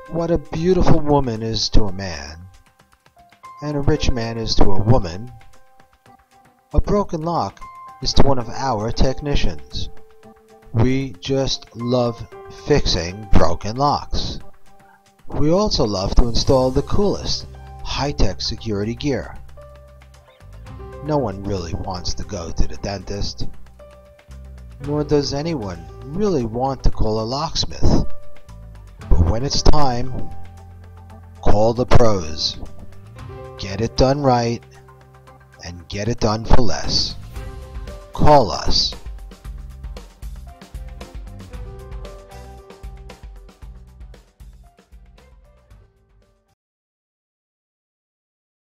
What a beautiful woman is to a man, and a rich man is to a woman, a broken lock is to one of our technicians. We just love fixing broken locks. We also love to install the coolest, high-tech security gear. No one really wants to go to the dentist, nor does anyone really want to call a locksmith. But when it's time, call the pros. Get it done right, and get it done for less. Call us